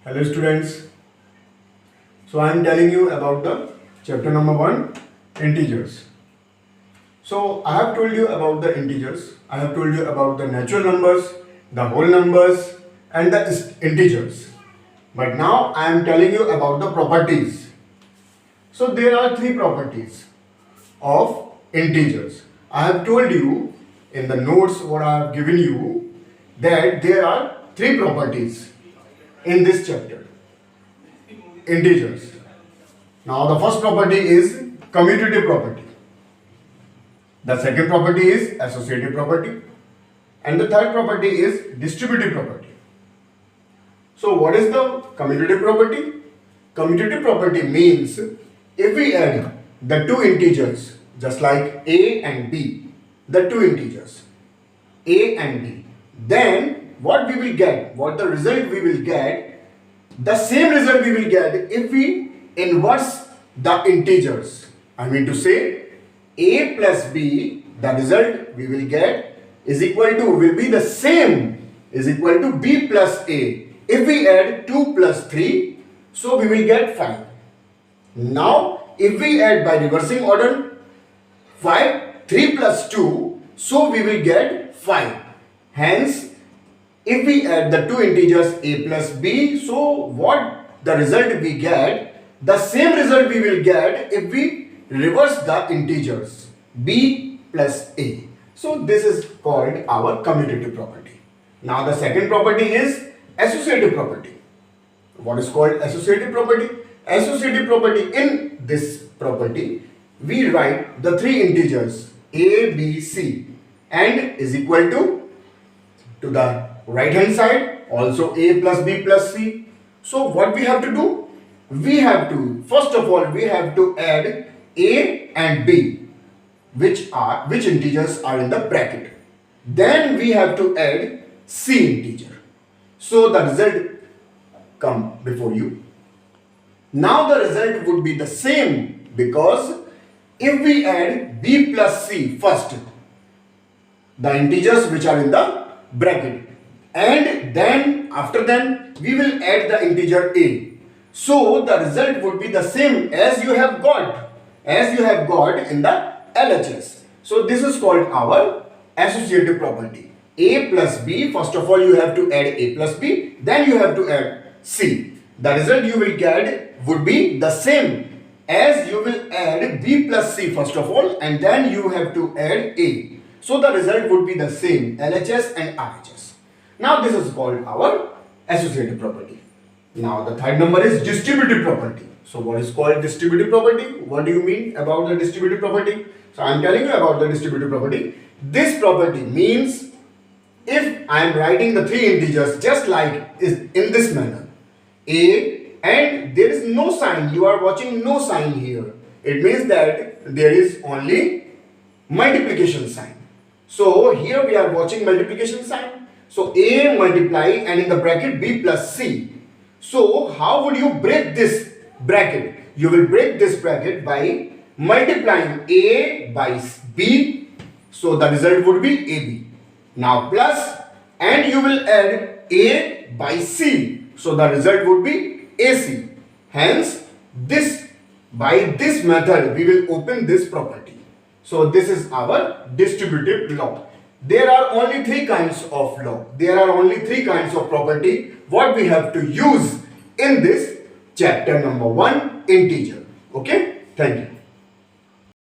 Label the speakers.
Speaker 1: Hello students. So I am telling you about the chapter number 1, integers. So I have told you about the integers. I have told you about the natural numbers, the whole numbers and the integers. But now I am telling you about the properties. So there are 3 properties of integers. I have told you in the notes what I have given you that there are 3 properties in this chapter, integers. Now the first property is commutative property. The second property is associative property. And the third property is distributive property. So what is the commutative property? Commutative property means if we add the 2 integers just like a and b, the 2 integers a and b, then what we will get, what the result we will get, the same result we will get if we inverse the integers. I mean to say a plus b, the result we will get is equal to, will be the same, is equal to b plus a. If we add 2 plus 3, so we will get 5. Now if we add by reversing order 3 plus 2, so we will get 5. Hence if we add the 2 integers a plus b, so what the result we get, the same result we will get if we reverse the integers b plus a. So this is called our commutative property. Now the second property is associative property. What is called associative property? Associative property, in this property we write the 3 integers a, b, c and is equal to the right hand side also a plus b plus c. So what we have to do? We have to, first of all we have to add a and b, which integers are in the bracket. Then we have to add c integer. So the result come before you. Now the result would be the same, because if we add b plus c first, the integers which are in the bracket, and then after that we will add the integer a, so the result would be the same as you have got in the LHS. So this is called our associative property. A plus b, first of all you have to add a plus b, then you have to add c. The result you will get would be the same as you will add b plus c first of all, and then you have to add a. So the result would be the same, LHS and RHS. Now this is called our associative property. Now the third number is distributive property. So what is called distributive property? What do you mean about the distributive property? So I am telling you about the distributive property. This property means if I am writing the 3 integers just like in this manner, a, and there is no sign, you are watching no sign here, it means that there is only multiplication sign. So here we are watching multiplication sign. So a multiply and in the bracket b plus c. So how would you break this bracket? You will break this bracket by multiplying a by b. So the result would be ab. Now plus, and you will add a by c. So the result would be ac. Hence by this method we will open this property. So this is our distributive law. There are only 3 kinds of law. There are only 3 kinds of property what we have to use in this chapter number 1, integer. Okay? Thank you.